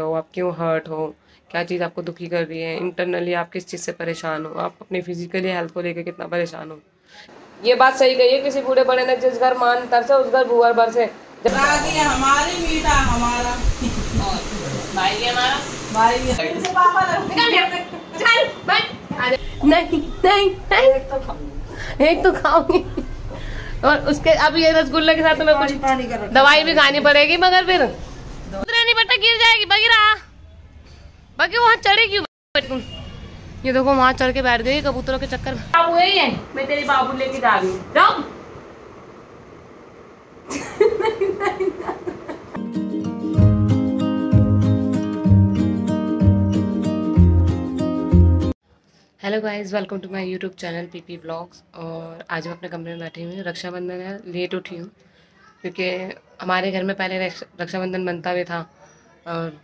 हो, आप क्यों हर्ट हो, क्या चीज़ आपको दुखी कर रही है, इंटरनली आप किस चीज़ से परेशान हो, आप अपनी फिजिकली हेल्थ को लेकर कितना परेशान हो। ये बात सही कही है किसी बूढ़े बड़े ने, जिस घर मान तरसे उस घर भूअर बरसे। हमारी मीठा हमारा और भाई भी हमारा, भाई भी नहीं नहीं नहीं एक तो खाऊंगी और उसके अब ये रसगुल्ले के साथ तुम्हें कुछ दवाई भी खानी पड़ेगी, मगर फिर नहीं बेटा गिर जाएगी। बाकी वहाँ चढ़े क्यों तुम? ये देखो वहाँ चढ़ के बैठ गई कबूतरों के चक्कर में। बाबू यही है, मैं तेरी बाबू लेके जा रही हूँ, जाओ। Hello guys, welcome to my YouTube channel PP vlogs. और आज मैं अपने कमरे में बैठी हुई हूँ। रक्षाबंधन है, लेट उठी हूँ क्योंकि हमारे घर में पहले रक्षाबंधन बनता भी था और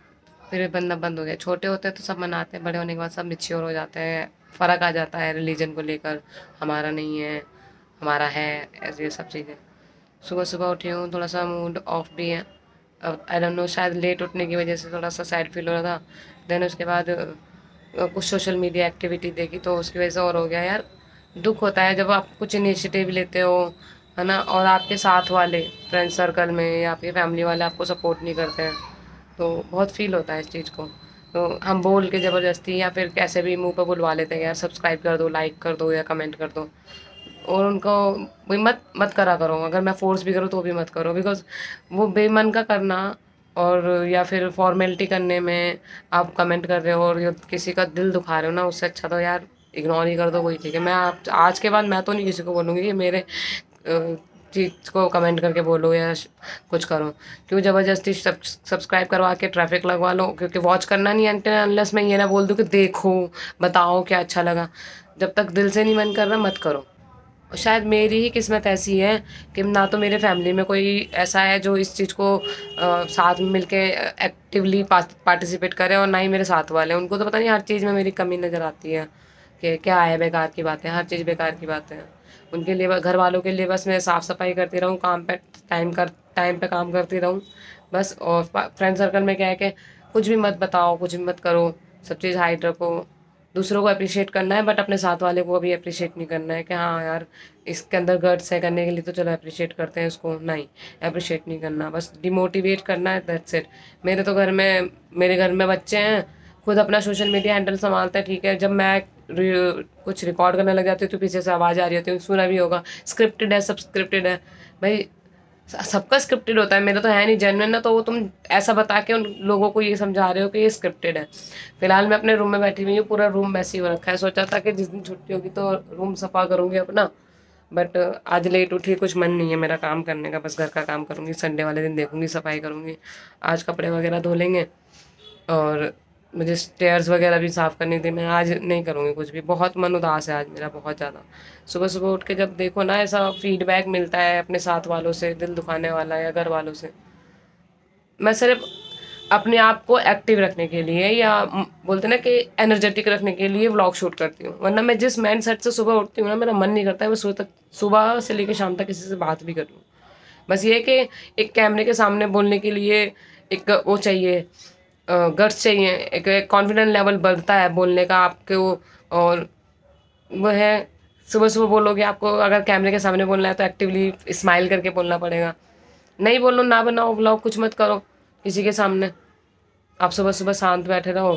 फिर बनना बंद हो गया। छोटे होते हैं तो सब मनाते हैं, बड़े होने के बाद सब मैच्योर हो जाते हैं, फ़र्क आ जाता है रिलीजन को लेकर, हमारा नहीं है हमारा है, ऐसे ये सब चीज़ें। सुबह सुबह उठी हूँ, थोड़ा सा मूड ऑफ भी है। अब आई डोंट नो, शायद लेट उठने की वजह से थोड़ा सा सैड फील हो रहा था। देन उसके बाद कुछ सोशल मीडिया एक्टिविटी देखी तो उसकी वजह से और हो गया। यार दुख होता है जब आप कुछ इनिशिएटिव लेते हो, है ना, और आपके साथ वाले फ्रेंड सर्कल में या आपके फैमिली वाले आपको सपोर्ट नहीं करते हैं, तो बहुत फील होता है इस चीज़ को। तो हम बोल के ज़बरदस्ती या फिर कैसे भी मुंह पे बुलवा लेते हैं, यार सब्सक्राइब कर दो, लाइक कर दो या कमेंट कर दो, और उनको वही मत करा करो। अगर मैं फोर्स भी करूँ तो भी मत करो, बिकॉज वो बेमन का करना और या फिर फॉर्मेलिटी करने में आप कमेंट कर रहे हो और किसी का दिल दुखा रहे हो ना, उससे अच्छा तो यार इग्नोर ही कर दो, वही ठीक है। मैं आज के बाद मैं तो नहीं किसी को बोलूँगी कि मेरे चीज़ को कमेंट करके बोलो या कुछ करो। क्यों ज़बरदस्ती सब्सक्राइब करवा के ट्रैफिक लगवा लो, क्योंकि वॉच करना नहीं है अनलेस मैं ये ना बोल दूँ कि देखो बताओ क्या अच्छा लगा। जब तक दिल से नहीं मन कर रहा मत करो। शायद मेरी ही किस्मत ऐसी है कि ना तो मेरे फैमिली में कोई ऐसा है जो इस चीज़ को साथ में मिलके एक्टिवली पार्टिसिपेट करे, और ना ही मेरे साथ वाले। उनको तो पता नहीं हर चीज़ में मेरी कमी नज़र आती है कि क्या है, बेकार की बातें, हर चीज़ बेकार की बातें हैं उनके लिए। घर वालों के लिए बस मैं साफ़ सफाई करती रहूँ, काम पे टाइम पे काम करती रहूँ बस। और फ्रेंड सर्कल में क्या है कि कुछ भी मत बताओ, कुछ भी मत करो, सब चीज़ हाइड रखो। दूसरों को अप्रिशिएट करना है बट अपने साथ वाले को भी अप्रिशिएट नहीं करना है कि हाँ यार इसके अंदर गट्स है करने के लिए, तो चलो अप्रिशिएट करते हैं इसको। नहीं, अप्रिशिएट नहीं करना, बस डिमोटिवेट करना है, दैट्स इट। मेरे घर में बच्चे हैं, खुद अपना सोशल मीडिया हैंडल संभालते हैं, ठीक है। जब मैं कुछ रिकॉर्ड करने लग जाती हूँ तो पीछे से आवाज़ आ रही होती है, सुना भी होगा, स्क्रिप्टेड है, सब स्क्रिप्टेड है। भाई सबका स्क्रिप्टेड होता है, मेरा तो है नहीं जेन्युइन ना, तो वो तुम ऐसा बता के उन लोगों को ये समझा रहे हो कि ये स्क्रिप्टेड है। फिलहाल मैं अपने रूम में बैठी हुई हूँ, पूरा रूम मैसी हो रखा है। सोचा था कि जिस दिन छुट्टी होगी तो रूम सफ़ा करूँगी अपना, बट आज लेट उठी, कुछ मन नहीं है मेरा काम करने का, बस घर का काम करूँगी। संडे वाले दिन देखूँगी, सफाई करूँगी। आज कपड़े वगैरह धो लेंगे और मुझे स्टेयर्स वगैरह भी साफ़ करनी थी, मैं आज नहीं करूँगी कुछ भी। बहुत मन उदास है आज मेरा, बहुत ज़्यादा। सुबह सुबह उठ के जब देखो ना, ऐसा फीडबैक मिलता है अपने साथ वालों से, दिल दुखाने वाला या घर वालों से। मैं सिर्फ अपने आप को एक्टिव रखने के लिए या बोलते ना कि एनर्जेटिक रखने के लिए व्लॉग शूट करती हूँ, वरना मैं जिस माइंड सेट से सुबह उठती हूँ ना, मेरा मन नहीं करता है मैं सुबह से लेकर शाम तक किसी से बात भी कर लूँ। बस ये कि एक कैमरे के सामने बोलने के लिए एक वो चाहिए, गट्स चाहिए, एक कॉन्फिडेंट लेवल बढ़ता है बोलने का आपको। और वो है, सुबह सुबह बोलोगे, आपको अगर कैमरे के सामने बोलना है तो एक्टिवली स्माइल करके बोलना पड़ेगा। नहीं बोलो, ना बनाओ व्लॉग, कुछ मत करो किसी के सामने। आप सुबह सुबह शांत बैठे रहो,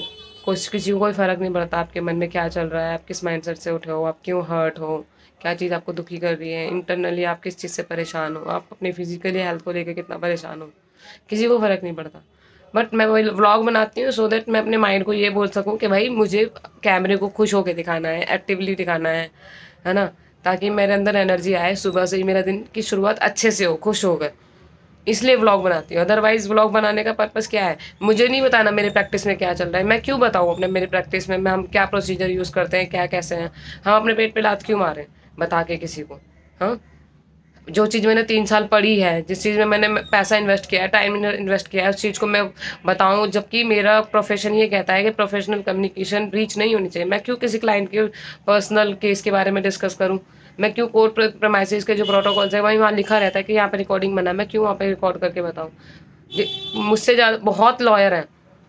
किसी को कोई फ़र्क नहीं पड़ता आपके मन में क्या चल रहा है, आप किस माइंडसेट से उठे हो, आप क्यों हर्ट हो, क्या चीज़ आपको दुखी कर रही है, इंटरनली आप किस चीज़ से परेशान हो, आप अपनी फिजिकली हेल्थ को लेकर कितना परेशान हो, किसी को फ़र्क नहीं पड़ता। बट मैं वही व्लॉग बनाती हूँ सो दैट मैं अपने माइंड को ये बोल सकूँ कि भाई मुझे कैमरे को खुश होकर दिखाना है, एक्टिवली दिखाना है ना, ताकि मेरे अंदर एनर्जी आए, सुबह से ही मेरा दिन की शुरुआत अच्छे से हो, खुश होकर। इसलिए व्लॉग बनाती हूँ। अदरवाइज व्लॉग बनाने का पर्पस क्या है? मुझे नहीं बताना मेरे प्रैक्टिस में क्या चल रहा है। मैं क्यों बताऊँ अपने मेरे प्रैक्टिस में हम क्या प्रोसीजर यूज़ करते हैं, क्या कैसे हैं, हम अपने पेट पे लात क्यों मारें बता के किसी को। हाँ, जो चीज़ मैंने 3 साल पढ़ी है, जिस चीज़ में मैंने पैसा इन्वेस्ट किया है, टाइम इन्वेस्ट किया है, उस चीज़ को मैं बताऊँ, जबकि मेरा प्रोफेशन ये कहता है कि प्रोफेशनल कम्युनिकेशन रीच नहीं होनी चाहिए। मैं क्यों किसी क्लाइंट के पर्सनल केस के बारे में डिस्कस करूँ? मैं क्यों कोर्ट प्रेमाइसिस के जो प्रोटोकॉल्स है वहीं वहाँ लिखा रहता है कि यहाँ पे रिकॉर्डिंग मना, मैं क्यों वहाँ पे रिकॉर्ड करके बताऊँ? मुझसे ज़्यादा बहुत लॉयर हैं,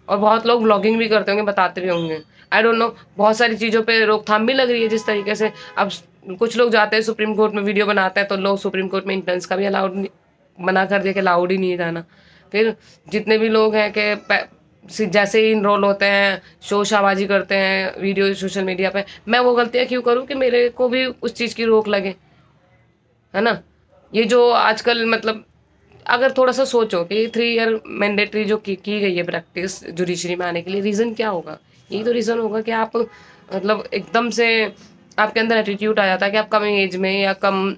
और बहुत लोग व्लॉगिंग भी करते होंगे, बताते भी होंगे। आई डोंट नो, बहुत सारी चीज़ों पे रोकथाम भी लग रही है जिस तरीके से। अब कुछ लोग जाते हैं सुप्रीम कोर्ट में वीडियो बनाते हैं, तो लोग सुप्रीम कोर्ट में इंटर्न्स का भी अलाउड मना कर दिया कि अलाउड ही नहीं है जाना। फिर जितने भी लोग हैं कि जैसे ही इनरोल होते हैं, शोर शाबाजी करते हैं वीडियो सोशल मीडिया पे, मैं वो गलतियाँ क्यों करूँ कि मेरे को भी उस चीज़ की रोक लगे, है ना। ये जो आजकल मतलब अगर थोड़ा सा सोचो कि 3 ईयर मैंडेटरी जो की गई है प्रैक्टिस जुडिशरी में आने के लिए, रीज़न क्या होगा? यही तो रीज़न होगा कि आप मतलब एकदम से आपके अंदर एटीट्यूड आ जाता है कि आप कम एज में या कम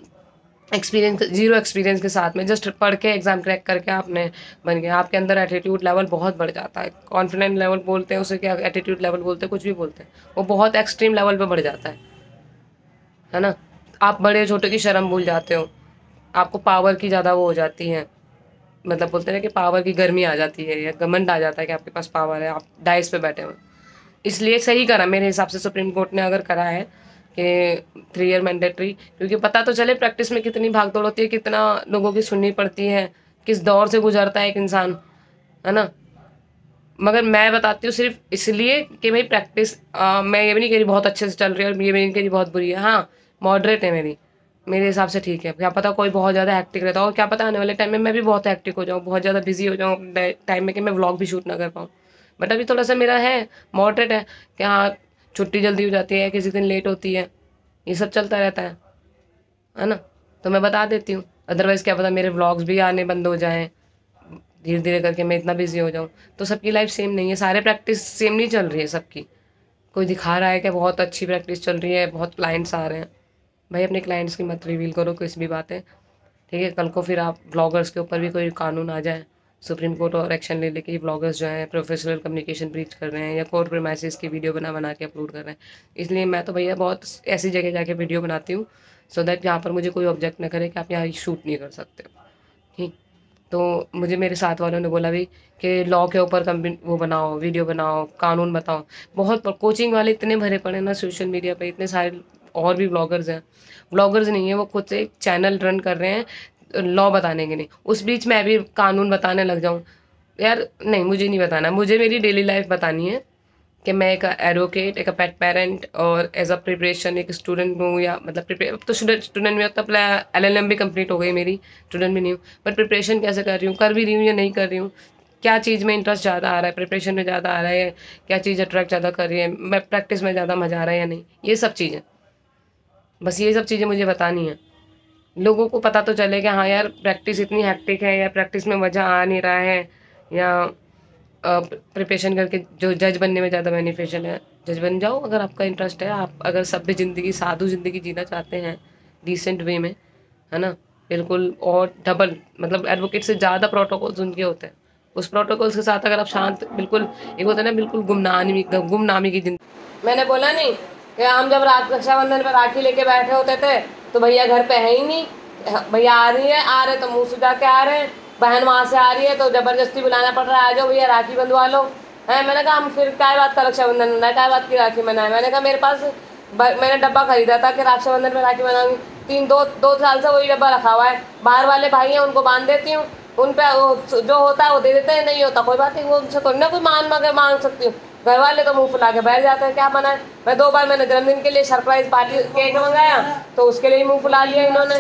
एक्सपीरियंस, जीरो एक्सपीरियंस के साथ में जस्ट पढ़ के एग्जाम क्रैक करके आपने बन गया, आपके अंदर एटीट्यूड लेवल बहुत बढ़ जाता है। कॉन्फिडेंस लेवल बोलते हैं उसे, क्या एटीट्यूड लेवल बोलते हैं, कुछ भी बोलते हैं, वो बहुत एक्सट्रीम लेवल पे बढ़ जाता है ना। आप बड़े छोटे की शर्म भूल जाते हो, आपको पावर की ज़्यादा वो हो जाती है, मतलब बोलते हैं कि पावर की गर्मी आ जाती है या घमंड आ जाता है कि आपके पास पावर है, आप डाइस पे बैठे हो। इसलिए सही करा मेरे हिसाब से सुप्रीम कोर्ट ने अगर करा है कि 3 ईयर मैंडेटरी, क्योंकि पता तो चले प्रैक्टिस में कितनी भागदौड़ होती है, कितना लोगों की सुननी पड़ती है, किस दौर से गुजरता है एक इंसान, है ना। मगर मैं बताती हूँ सिर्फ इसलिए कि भाई प्रैक्टिस, मैं ये भी नहीं कह रही बहुत अच्छे से चल रही है और ये भी नहीं कह रही बहुत बुरी है, हाँ मॉडरेट है मेरे हिसाब से ठीक है। क्या पता कोई बहुत ज़्यादा हेक्टिक रहता हो, और क्या पता आने वाले टाइम में मैं भी बहुत हेक्टिक हो जाऊँ, बहुत ज़्यादा बिजी हो जाऊँ टाइम में कि मैं व्लॉग भी शूट ना कर पाऊँ। बट अभी थोड़ा सा मेरा है मॉडरेट है कि हाँ छुट्टी जल्दी हो जाती है, किसी दिन लेट होती है, ये सब चलता रहता है ना। तो मैं बता देती हूँ, अदरवाइज़ क्या पता मेरे व्लॉग्स भी आने बंद हो जाएँ धीरे धीरे करके, मैं इतना बिजी हो जाऊँ। तो सबकी लाइफ सेम नहीं है, सारे प्रैक्टिस सेम नहीं चल रही है सबकी। कोई दिखा रहा है कि बहुत अच्छी प्रैक्टिस चल रही है, बहुत क्लाइंट्स आ रहे हैं, भाई अपने क्लाइंट्स की मत रिवील करो किसी भी बातें, ठीक है। कल को फिर आप ब्लॉगर्स के ऊपर भी कोई कानून आ जाए, सुप्रीम कोर्ट और एक्शन ले लेके ब्लॉगर्स जो हैं प्रोफेशनल कम्युनिकेशन ब्रीच कर रहे हैं या कोर्ट प्रेमाइसेस की वीडियो बना के अपलोड कर रहे हैं। इसलिए मैं तो भैया बहुत ऐसी जगह जाके वीडियो बनाती हूँ सो दैट यहाँ पर मुझे कोई ऑब्जेक्ट ना करे कि आप यहाँ शूट नहीं कर सकते, ठीक। तो मुझे मेरे साथ वालों ने बोला भी कि लॉ के ऊपर वो बनाओ, वीडियो बनाओ, कानून बताओ। बहुत कोचिंग वाले इतने भरे पड़े ना सोशल मीडिया पे, इतने सारे और भी ब्लॉगर्स हैं, ब्लॉगर्स नहीं है वो खुद से एक चैनल रन कर रहे हैं लॉ बताने के लिए। उस बीच मैं भी कानून बताने लग जाऊँ यार, नहीं मुझे नहीं बताना, मुझे मेरी डेली लाइफ बतानी है कि मैं एक एडवोकेट, एक पेट पेरेंट और एज अ प्रिपरेशन एक स्टूडेंट हूँ, या मतलब अब तो स्टूडेंट में तो LLM भी कंप्लीट हो गई मेरी, स्टूडेंट भी नहीं हूँ, बट प्रिपरेशन कैसे कर रही हूँ, कर भी रही हूँ या नहीं कर रही हूँ, क्या चीज़ में इंटरेस्ट ज़्यादा आ रहा है, प्रिपरेशन में ज़्यादा आ रहा है, क्या चीज़ अट्रैक्ट ज़्यादा कर रही है, मैं प्रैक्टिस में ज़्यादा मज़ा आ रहा है या नहीं, ये सब चीज़ें, बस ये सब चीज़ें मुझे बतानी है। लोगों को पता तो चले कि हाँ यार प्रैक्टिस इतनी हैक्टिक है, या प्रैक्टिस में मज़ा आ नहीं रहा है, या प्रिपरेशन करके जो जज बनने में ज़्यादा बेनिफिशियल है, जज बन जाओ अगर आपका इंटरेस्ट है। आप अगर सभ्य ज़िंदगी, साधु ज़िंदगी जीना चाहते हैं डिसेंट वे में, है ना, बिल्कुल, और डबल मतलब एडवोकेट से ज़्यादा प्रोटोकॉल्स उनके होते हैं, उस प्रोटोकॉल्स के साथ अगर आप शांत, बिल्कुल एक होता है ना बिल्कुल गुमनामी की जिंदगी। मैंने बोला नहीं कि हम जब रक्षाबंधन पर राखी लेके बैठे होते थे तो भैया घर पे है ही नहीं, भैया आ रहे तो मुँह सुझा के आ रहे हैं, बहन वहाँ से आ रही है तो ज़बरदस्ती बुलाना पड़ रहा है, आ जाओ भैया राखी बंधवा लो, है। मैंने कहा हम फिर क्या बात का रक्षाबंधन मनाए, क्या बात की राखी मनाए। मैंने कहा मेरे पास मैंने डब्बा खरीदा था कि रक्षाबंधन में राखी बनाऊंगी, दो साल से वही डब्बा रखा हुआ है, बाहर वाले भाई हैं उनको बांध देती हूँ, उन पर जो होता है वो दे देते हैं, नहीं होता कोई बात नहीं, वो उनसे थोड़ी ना कोई मांग सकती हूँ। घर वाले तो मुंह फुला के बैठ जाते हैं, क्या बनाए। मैं 2 बार मैंने जन्मदिन के लिए सरप्राइज पार्टी केक मंगाया तो उसके लिए ही मुंह फुला लिया इन्होंने,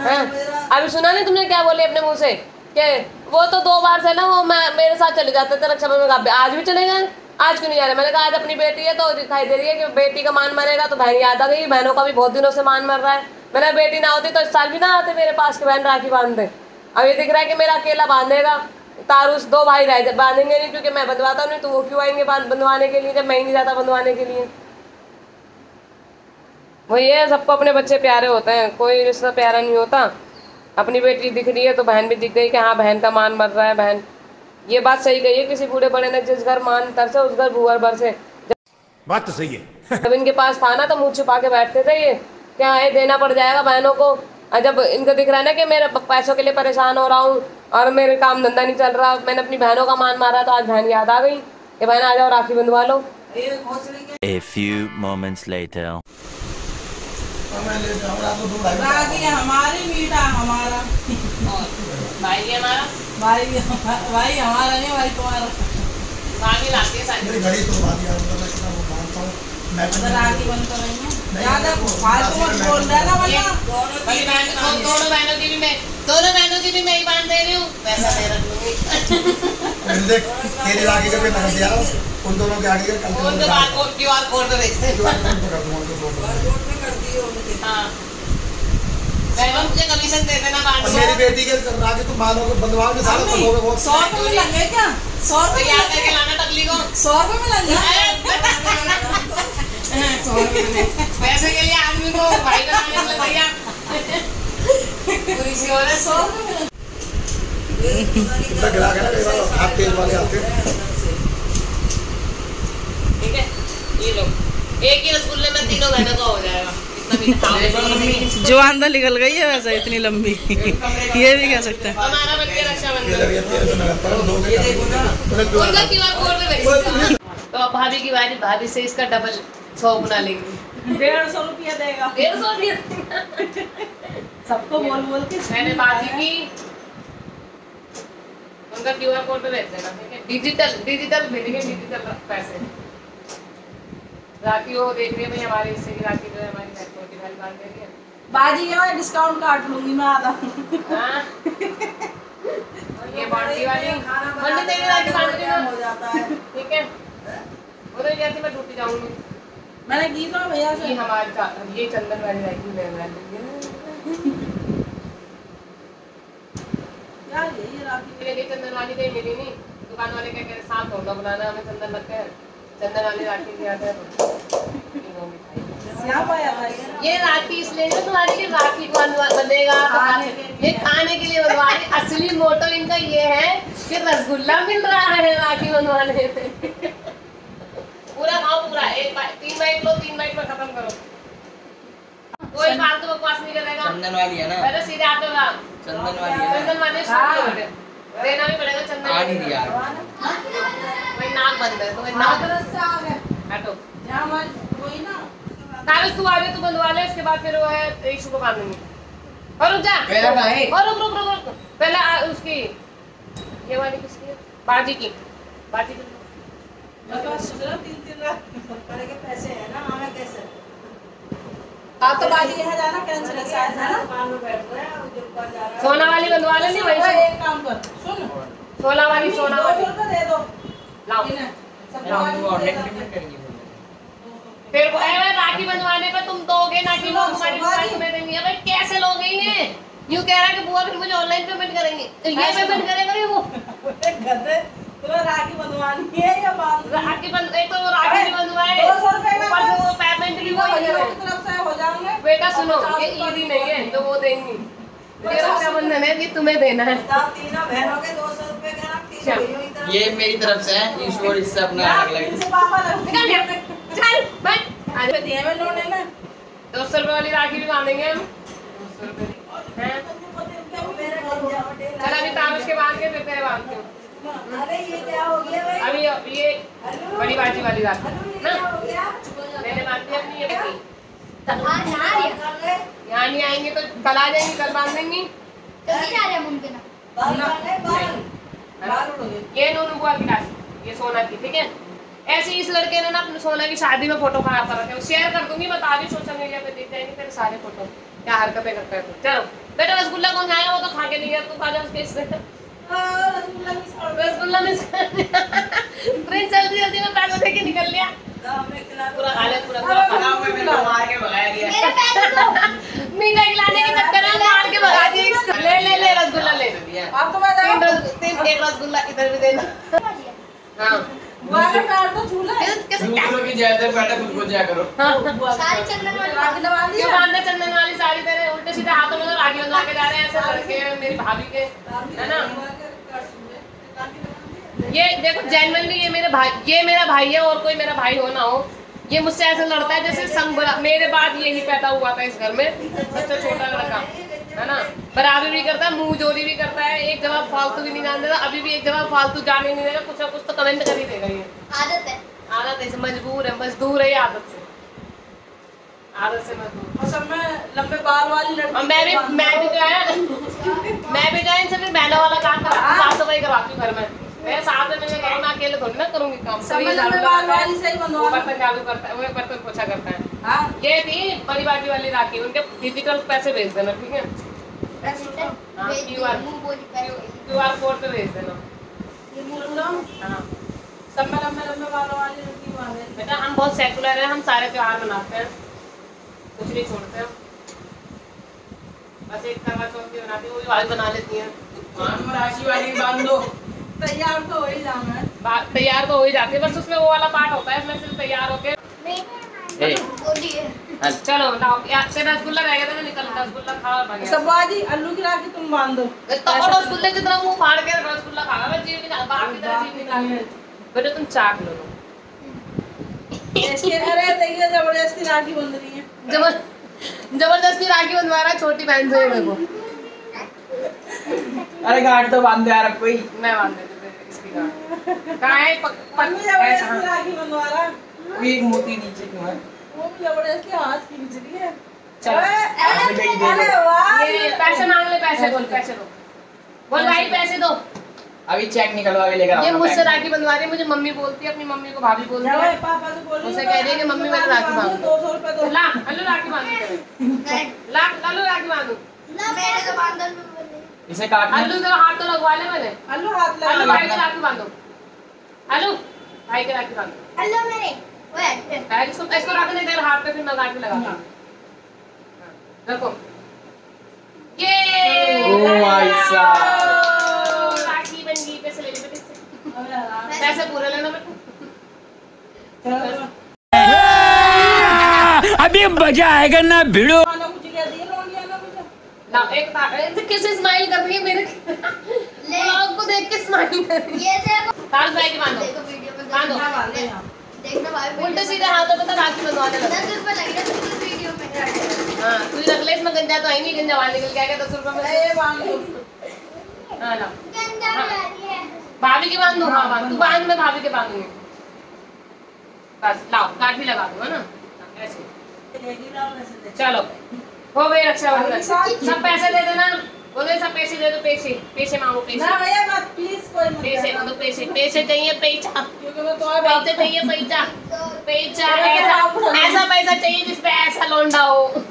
हैं। अभी सुना नहीं तुमने क्या बोले अपने मुंह से कि वो तो 2 बार से ना वो मेरे साथ चले जाते थे रक्षाबंधन में, आज भी चले गए, आज क्यों नहीं आ रहे। मैंने कहा आज अपनी बेटी है तो दिखाई दे रही है कि बेटी का मान मरेगा, तो बहन याद आ गई, बहनों का भी बहुत दिनों से मान मर रहा है। मैंने बेटी ना होती तो इस साल भी ना आते मेरे पास कि बहन राखी बांध दे। अब ये दिख रहा है कि मेरा अकेला बांधेगा, तारुस 2 भाई रह बांधेंगे नहीं क्योंकि मैं बंधवाता नहीं, तो वो क्यों आएंगे बंधवाने के लिए जब मैं ही नहीं जाता बंधवाने के लिए। वही है, सबको अपने बच्चे प्यारे होते हैं, कोई रिश्ता प्यारा नहीं होता। अपनी बेटी दिख रही है तो बहन भी दिख गई कि हाँ बहन का मान मर रहा है। बहन, ये बात सही कही है किसी बूढ़े बड़े ने, जिस घर मान तरसे उस घर भूअर बरसे। बात तो सही है। जब इनके पास था ना तो मुँह छुपा के बैठते थे, ये क्या है देना पड़ जाएगा बहनों को। और जब इनको दिख रहा है ना कि मेरे पैसों के लिए परेशान हो रहा हूँ और मेरे काम धंधा नहीं चल रहा, मैंने अपनी बहनों का मान मारा, तो आज बहन याद आ गई कि बहन आ जाओ राखी बंधवा लो। A few moments later. राखी हमारी, मीठा हमारा, भाई हमारा, भाई हमारा नहीं, भाई तुम्हारा। भाभी लाती है सारी। मेरी घड़ी तो बात यार मैं कितना वो मानता हूँ मैं अगर राखी बंद कर रही हूँ ज्यादा फालतू मत बोल देना वरना दोनों बहनों की भी मैं ही बांध दे रही हूँ, पैसा मैं रख लूंगी। देख तेरी राखी का भी नगद दिया उन दोनों के आगे कल क्यूआर कोड पे भेजते हैं। हाँ मैडम मुझे कमीशन दे देना 500। मेरी बेटी के राखी तुम मानोगे बंधवा में सारा तो होगा बहुत 100 रुपये मिलेंगे क्या? 100 रुपये याद करके लाना टकली को। 100 रुपये मिलेंगे। पैसे के लिए आदमी को भाई बनाने लग गया। पूरी सी हो रहा 100 रुपये इतना गिरा के ना कई बार हाथ तेज वाले आते हैं। ठीक है ये लो एक ही रसगुल्ले में तीनों महीने का हो जाएगा। जो अंदर निकल गई है वैसे इतनी लंबी ये भी कह सकते हैं। हमारा बन गया रक्षाबंधन। उनका क्यूआर कोड पे भेज। तो अब भाभी की बारी, भाभी से इसका डबल 100 गुना लेंगे। 150 रुपया देगा। 150 रुपया सबको बोल बोल के मैंने बाजी की। उनका क्यूआर कोड पे भेज देना, ठीक है? डिजिटल भेजेंगे, डिजिटल पैसे। राखी वो देख रही है भाई हमारे हिस्से की राखी जो है हमारी छोटी वाली बांध दे रही है। बाजी क्या है डिस्काउंट काट लूंगी मैं आधा। हाँ ये बांटी वाली मंडी तेरी राखी बांध रही हो जाता है, ठीक है? उधर जैसे मैं ड्यूटी जाऊंगी मैंने की तो भैया से ये हमारी ये चंदन वाली राखी मैं लूंगी। यार ये राखी मेरे लिए चंदन वाली कहीं मिली नहीं। दुकान वाले क्या कह रहे साथ होगा बनाना, हमें चंदन लगता है, चंदन वाली राखी दिया था। ये राखी इसलिए जो तुम्हारी की राखी को बनेगा ये खाने के लिए बनवा रही। असली मोटो इनका ये है कि रसगुल्ला मिल रहा है राखी बनवाने में। पूरा खाओ पूरा 3 बाइट लो, 3 बाइट में खत्म करो। कोई फालतू बकवास नहीं करेगा। चंदन वाली है ना? पहले सीधे आते हो चंदन वाली है। चंदन वाले देना भी पड़ेगा चंदन। आ नहीं दिया भाई नाक बंद है तो नाक हटो। वही ना कागज तू आगे तू बंधवा ले, इसके बाद फिर वो है इशू को बांधेंगे। और रुक जा पहले भाई और रुक पहले उसकी ये वाली किसकी है? बाजी की मैं तो सोच रहा 3 लाख के पैसे है ना हमें कैसे आप तो बाजी यहाँ जाना कैंसिल है शायद है ना। सोना वाली बंधवा ले। नहीं वही एक काम कर सुन सोना वाली 200 रुपये दे दो लाओ। फिर वो राखी बंधवाने पे तुम दोगे ना कि लोग हमारी दुकान में देंगे। भाई कैसे लोग हैं ये? यूँ कह रहा है कि बुआ फिर मुझे ऑनलाइन पेमेंट करेंगे, तो ये पेमेंट करेगा ये वो गधे तुम्हें राखी बंधवानी है या बांध राखी बंद एक तो वो राखी भी बंधवाए 200 रुपये में ऊपर से वो पेमेंट भी वही भैया करे। की तरफ से हो जाएंगे। बेटा सुनो ये ईदी नहीं है जो वो देंगी, ये रक्षाबंधन है ये तुम्हें देना है। तीनों बहनों के 200 रुपये का ना तीनों ये मेरी तरफ से है, ईश्वर इससे अपना अलग लगे। से पापा निकल जा चल बैठ। आज दिए में लोन है ना 200 रुपये वाली राखी भी बांधेंगे हम। हैं? चल अभी ताबिश के बांध के फिर तेरे बांधते हो। अरे ये क्या हो गया भाई? अभी ये बड़ी बाजी वाली राखी ना मैंने बांधी अपनी ये बेटी। यहाँ नहीं आएंगे तो कल आ जाएंगे, कल बांध देंगी। ये नूनू बुआ की राशि, ये सोना की, ठीक है? ऐसे इस लड़के ने ना अपने सोना की शादी में फोटो खराब कर रखे हैं। शेयर कर दूंगी, बता दी सोशल मीडिया पे देख जाएंगे तेरे सारे फोटो क्या हरकतें करता है। चलो बेटा रसगुल्ला कौन खाएगा? वो तो खा के नहीं गया, तू खा जा उसके इससे। रसगुल्ला मिस कर दिया। प्रिंस जल्दी जल्दी में पैसा देके निकल लिया। पूरा खा ले पूरा मार के भगाया गया। मीठा खिलाने के चक्कर में मार के भगा दिया इसको। ले रसगुल्ला ले। आप तो मैं एक रसगुल्ला इधर भी देना। हाँ तो झूला दूसरों की जैसे पहले खुद को जया करो। सारी चंदन वाली राखी लगा दी क्यों बांधे चंदन वाली साड़ी तेरे उल्टे सीधे हाथों में तो राखी बंधवा के जा रहे हैं ऐसे लड़के मेरी भाभी के, है ना? ये देखो जेन्युइनली ये मेरा भाई है और कोई मेरा भाई हो ना हो, ये मुझसे ऐसे लड़ता है जैसे संग मेरे बाद यही पैदा हुआ था इस घर में, सबसे छोटा लड़का, है ना? बराबरी भी करता है, मुंह जोरी भी करता है, एक जवाब फालतू भी नहीं जान देता। अभी भी एक जवाब फालतू जाने नहीं देगा, कुछ ना कुछ तो कमेंट कर ही देगा। ये आदत है, मजबूर है, मजदूर है आदत से मजदूर। असल में लंबे बाल वाली लड़की। और मैं भी जो है इनसे फिर बहनों वाला काम कराती हूँ, साफ सफाई करवाती हूँ घर में। मैं साथ में मिलने करूँ, मैं अकेले थोड़ी ना करूँगी काम। सब में वाली से ही वो बनवा बर्तन झाड़ू करता है, वो बर्तन पोछा करता है। हाँ ये थी बड़ी बाटी वाली राखी, उनके डिजिटल पैसे भेज देना, ठीक है? हाँ, QR कोड पे भेज देना। हाँ सब में लंबे बालों वाली लड़की वाले। बेटा हम बहुत सेकुलर हैं, हम सारे त्योहार मनाते हैं, कुछ नहीं छोड़ते हैं। बस एक करवा चौथ की बनाती है, वो भी भाभी बना लेती हैं। राशि वाली बांध दो। तैयार तो हो ही जाना है। तैयार तो हो ही जाती है, बस उसमें वो वाला पार्ट होता है, इसमें सिर्फ तैयार होके चलो लाओ यार। तेरा रसगुल्ला रह गया था, मैं निकल रसगुल्ला खा और भाग गया। सब बाजी आलू की राखी तुम बांध दो। तो और रसगुल्ले की तरह मुंह फाड़ के रसगुल्ला खाना, मैं जीव नहीं बाप की तरह जीव निकालने। बेटा तुम चाट लो। इसके अरे देखिए जबरदस्ती राखी बंध रही है। जबरदस्ती राखी बंधवा रहा है छोटी बहन से मेरे को। अरे गांठ तो बांध दे यार कोई। मैं बांध देती हूँ इसकी गांठ। कहाँ है मम्मी जबरदस्ती राखी बंधवा रहा। वो एक मोती नीचे क्यों है? वो भी जबरदस्ती हाथ खींच रही है। चलो अरे वाह ये पैसे मांग ले, पैसे बोल, पैसे दो बोल भाई, पैसे दो। अभी चेक निकलवा के लेकर ये आओ। मुझसे राखी बंधवा रही है, मुझे मम्मी बोलती है, अपनी मम्मी को भाभी बोलती है। पापा से बोल रही उसे कह रही है कि मम्मी मेरे राखी बांध दो। 200 रुपए दो। ला हेलो राखी बांध दो, ला हेलो राखी बांध दो। इसे काटना। हेलो जरा हाथ तो लगवा ले मैंने। आलू हाथ हेलो लगा। भाई के राखी बांधो, हेलो भाई के राखी बांधो। पहले इसको रखने दे हाथ पे, फिर मैं राखी लगाऊंगा। देखो ये ओ भाई साहब, राखी बन गई। पैसे ले ले बेटे, पैसे पूरे लेना बेटा। अभी मजा आएगा ना भिड़ो। खाना कुछ ले दिए लोनिया ना कुछ। ना एक कैसे स्माइल कर रही है मेरे ब्लॉग को देख के, स्माइल कर रही है। ताज भाई की बांधो, बांधो बांधो यहाँ। उल्टे सीधे हाथों पे तो राखी बंधवाने लगा। हाँ तू ही रख ले, इसमें गंजा तो है नहीं, गंजा बाहर निकल के आएगा 10 रुपए में। ए बांध दो। हाँ ला भाभी की बांध दूँ। हाँ बांध तू बांध, मैं भाभी के बांधूंगी। बस लाओ काठी लगा दूँ, है ना ऐसे। चलो हो गई रक्षाबंधन। सब पैसे दे देना, बोले सब पैसे दे दो। पैसे पैसे मांगो, पैसे ना भैया मत प्लीज कोई मत पैसे देना। मांगो, पैसे पैसे चाहिए, पैसा क्योंकि मैं तो पैसा चाहिए, पैसा पैसा ऐसा पैसा चाहिए जिसपे ऐसा लौंडा हो,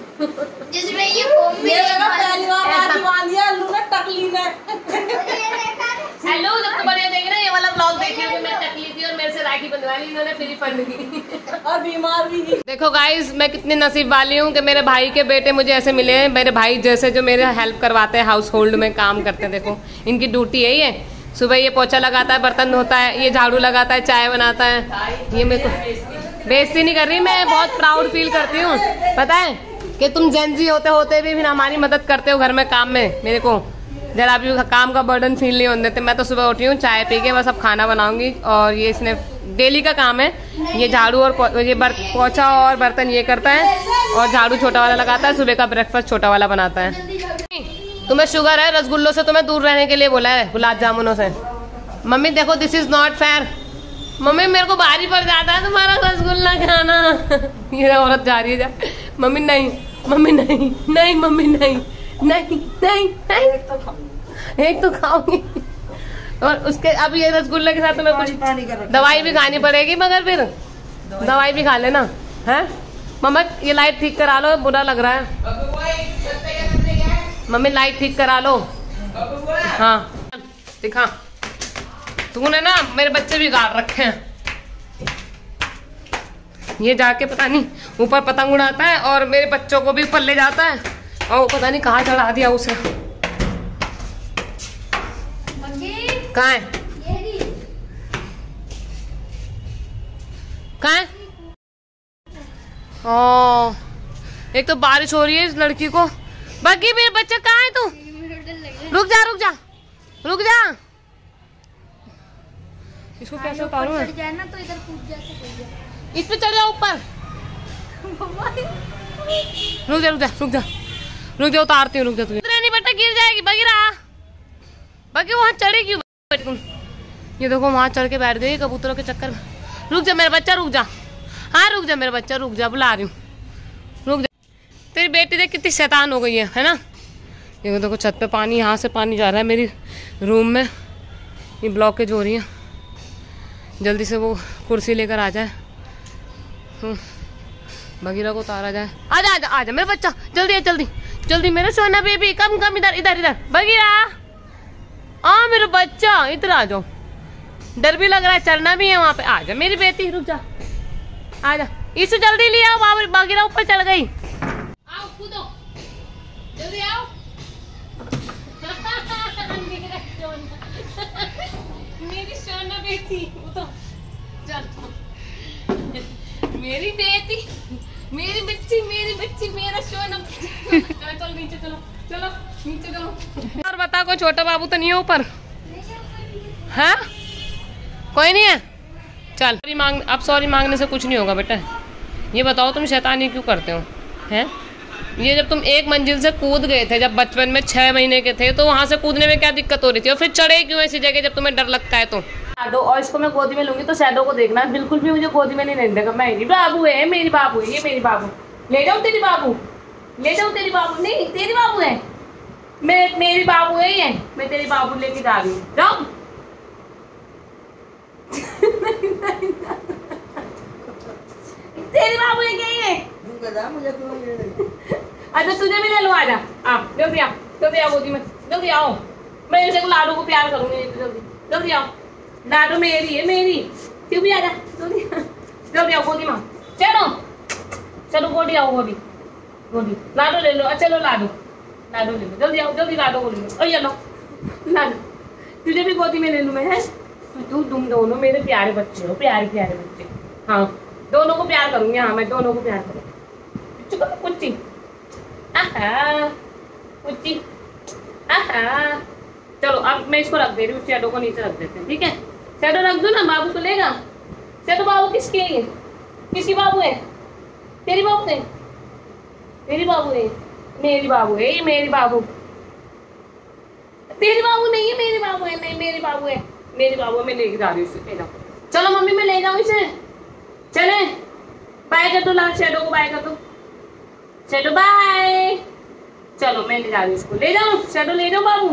जिसमें ये फोम भी ये लगा पहली बार ऐसा। राखी बांध दिया आलू ने टकली ने। हेलो जब तुम बने देख रहे ये वाला ब्लॉग देखिए कि मैं टकली थी और मेरे से राखी बंधवा ली इन्होंने, फ्री फंड की। और बीमार भी थी। देखो गाइस मैं कितनी नसीब वाली हूँ कि मेरे भाई के बेटे मुझे ऐसे मिले हैं, मेरे भाई जैसे जो मेरे हेल्प करवाते हैं, हाउस होल्ड में काम करते हैं। देखो इनकी ड्यूटी है ये, सुबह ये पोछा लगाता है, बर्तन धोता है, ये झाड़ू लगाता है, चाय बनाता है। ये मेरे को बेइज्जती नहीं कर रही, मैं बहुत प्राउड फील करती हूँ पता है कि तुम जेंजी होते होते भी फिर हमारी मदद करते हो घर में काम में। मेरे को जरा भी काम का बर्डन फील नहीं होने देते। मैं तो सुबह उठी हूँ, चाय पी के बस अब खाना बनाऊंगी, और ये इसने डेली का काम है। ये झाड़ू और ये पोछा और बर्तन ये करता है, और झाड़ू छोटा वाला लगाता है, सुबह का ब्रेकफास्ट छोटा वाला बनाता है। तुम्हें शुगर है, रसगुल्लों से तुम्हें दूर रहने के लिए बोला है, गुलाब जामुनों से। मम्मी देखो this is not fair. Mummy मेरे को भारी पड़ जाता है तुम्हारा रसगुल्ला खाना। ये औरत जा रही है जा। मम्मी नहीं, मम्मी नहीं, नहीं मम्मी नहीं, नहीं नहीं नहीं, एक तो खाऊंगी। और उसके अब ये रसगुल्ले के साथ तुम्हें कुछ दवाई भी खानी पड़ेगी, मगर फिर दवाई भी खा लेना है। मम्मा ये लाइट ठीक करा लो, बुरा लग रहा है। मम्मी लाइट ठीक करा लो। हाँ दिखा, तूने ना मेरे बच्चे भी गाड़ रखे हैं। ये जाके पता नहीं ऊपर पतंग उड़ाता है और मेरे बच्चों को भी ऊपर ले जाता है, और पता नहीं कहाँ चढ़ा दिया उसे। कहाँ है, कहाँ है? ओ एक तो बारिश हो रही है इस लड़की को। बाकी मेरे बच्चे कहाँ है तू? रुक जा रुक जा रुक जा। इसको कैसे उतारूं मैं? चढ़ जाए ना तो इधर कूद जाते। इस पे चढ़ जा ऊपर। रुक जा रुक जा रुक जा रुक जा, उतारती हूँ, रुक जा। तू नहीं बेटा गिर जाएगी बगीरा। बाकी वहाँ चढ़े क्यों तुम? ये देखो वहाँ चढ़ के बैठ गई कबूतरों के चक्कर में। रुक जा मेरा बच्चा रुक जा। हाँ रुक जा मेरा बच्चा रुक जा, बुला रही हूँ, रुक जा। तेरी बेटी देख कितनी शैतान हो गई है ना। ये देखो छत पे पानी, यहाँ से पानी जा रहा है मेरी रूम में। ये ब्लॉकेज हो रही है, जल्दी से वो कुर्सी लेकर आ जाए, बगीरा को उतारा जाए। आजा आजा आजा मेरा बच्चा, जल्दी जल्दी जल्दी मेरा सोना बेबी, कम कम इधर इधर इधर बगीरा, हाँ मेरा बच्चा इधर आ जाओ। डर भी लग रहा है, चलना भी है वहाँ पे। आजा मेरी बेटी, रुक जा, आजा इसे जल्दी ले आओ। बगीरा ऊपर चढ़ गई, आओ कूदो जल्दी आओ। मेरी सोना बेटी उठो, चल मेरी बेटी, मेरी बच्ची, मेरी बच्ची, मेरा सोना। चलो नीचे चलो, चलो नीचे चलो। और बता, कोई छोटा बाबू तो नहीं है ऊपर? हाँ कोई नहीं है, चल मांग। अब सॉरी मांगने से कुछ नहीं होगा बेटा। ये बताओ तुम शैतानी क्यों करते हो? हैं ये जब तुम एक मंजिल से कूद गए थे, जब बचपन में 6 महीने के थे, तो वहां से कूदने में क्या दिक्कत हो रही थी? और फिर चढ़े क्यों ऐसी जगह जब तुम्हें डर लगता है? तो शैडो, और इसको मैं गोदी में लूंगी तो शैडो को देखना बिल्कुल भी मुझे गोदी में नहीं लेने देगा। मेरी बाबू है, मेरी बाबू है, ये मेरी बाबू। ले जाओ तेरी बाबू, ले जाओ तेरी बाबू। नहीं तेरी बाबू है, मेरी बाबू है ये, मैं तेरी बाबू लेके जा रही हूँ। जाओ तेरी बाबू है क्या ये? अच्छा तुझे भी ले लो, आजा आप, जल्दी आओ, जल्दी आओ गोदी में, जल्दी आओ। मैं इसे लाडू को प्यार करूंगी, जल्दी जल्दी आओ। लाडू मेरी है, मेरी, तू भी आजा जल्दी, जल्दी आओ गोदी में। चलो चलो गोदी आओ, गोदी गोदी। लाडू ले लो, चलो लाडू, लाडू ले लो, जल्दी आओ, जल्दी लाडू को ले लो। और ये लो लाडू, तुझे भी गोदी में ले लूँ मैं, है? तुम दोनों मेरे प्यारे बच्चे हो, प्यारे प्यारे बच्चे। हाँ दोनों को प्यार करूंगी, हाँ मैं दोनों को प्यार करूँगी। कुच्ची कुच्ची, चलो अब मैं इसको रख दे रही हूँ, शैडो को नीचे रख देते हैं, ठीक है? शैडो रख दो ना, बाबू तो लेगा। शैडो बाबू किसकी है? ये किसकी बाबू है? तेरी बाबू है, मेरी बाबू है, मेरी बाबू है, ये मेरी बाबू। तेरी बाबू नहीं है, मेरी बाबू है, नहीं मेरी बाबू है, मेरी बाबू। मैं लेके जा रही हूँ इसे, ले जाओ। चलो मम्मी मैं ले जाऊँ इसे, चले बाय कर दो, ला शैडो को बाय कर दो। शैडो बाय, चलो मैं ले जा रही हूँ इसको, ले जाओ शैडो, ले जाओ बाबू।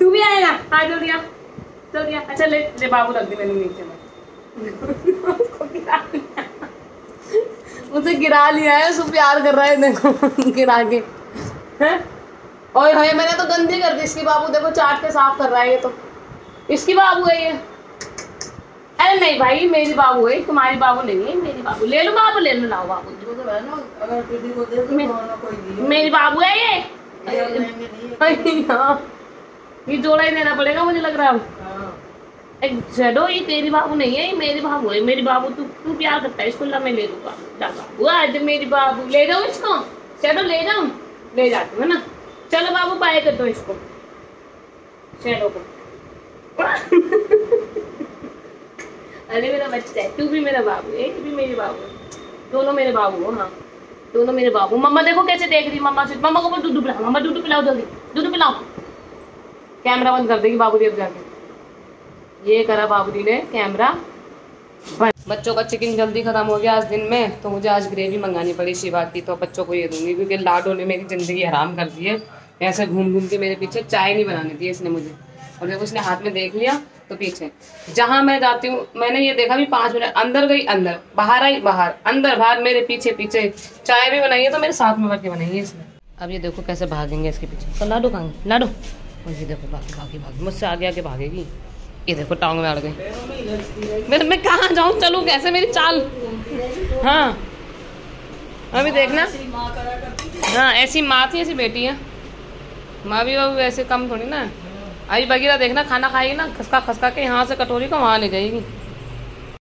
तू भी आएगा, आ जल्दी आ, जल्दी आ। अच्छा ले ले बाबू रख दे मैंने नीचे में। उसे गिरा लिया है, उसको प्यार कर रहा है, देखो गिरा के। हैं ओए होए, मैंने तो गंदी कर दी इसकी बाबू, देखो चाट के साफ कर रहा है ये तो। इसकी बाबू है ये? अरे नहीं भाई मेरी बाबू है, तुम्हारी बाबू नहीं है, मेरी बाबू। ले लो बाबू, ले लो, लाओ बाबू। मेरी बाबू है ये। हाँ ये जोड़ा ही देना पड़ेगा मुझे लग रहा है। शैडो ये तेरी बाबू नहीं है, ये मेरी बाबू है, मेरी बाबू। तू प्यार करता है इसको, ला मैं ले लूँगा। बाबू आज मेरी बाबू, ले जाओ इसको शैडो, ले जाओ, ले जाती हूँ ना। चलो बाबू बाय कर दो इसको, शैडो को। अरे मेरा बच्चा है, तू भी मेरा बाबू है, तू भी मेरी बाबू है, दोनों मेरे बाबू हो। हाँ दोनों मेरे बाबू। मम्मा देखो कैसे देख रही, मम्मा से, मम्मा को दूध पिलाओ, मम्मा दूध पिलाओ जल्दी, दूध पिलाओ। कैमरा बंद कर देगी बाबू जी अब जाके। ये करा बाबू जी ने कैमरा बंद। बच्चों का चिकन जल्दी खत्म हो गया आज दिन में, तो मुझे आज ग्रेवी मंगानी पड़ी शिवा की, तो बच्चों को ये दूंगी क्योंकि लाडो ने मेरी ज़िंदगी हराम कर दी है। ऐसे घूम घूम के मेरे पीछे चाय नहीं बनाने दी इसने मुझे, और जब उसने हाथ में देख लिया तो पीछे। जहाँ मैं जाती हूँ, मैंने ये देखा भी 5 मिनट, अंदर गई अंदर, बाहर आई बाहर, अंदर बाहर, मेरे पीछे पीछे। चाय भी बनाई है तो मेरे साथ में बैठ के बनाई है इसने। अब ये देखो कैसे भागेंगे इसके पीछे। तो लाडो कहाँ गई? लाडो, और ये देखो भागी भागी भागी, मुझसे आगे आगे भागेगी। ये देखो टांग में अड़ गई। मैं कहाँ जाऊँ, चलूँ कैसे, मेरी चाल। हाँ अभी देखना, हाँ ऐसी माँ थी ऐसी बेटी है। माँ भी वो वैसे कम थोड़ी ना। अभी बगीरा देखना, खाना खाएगी ना, खसका खसका के यहाँ से कटोरी को वहाँ ले जाएगी।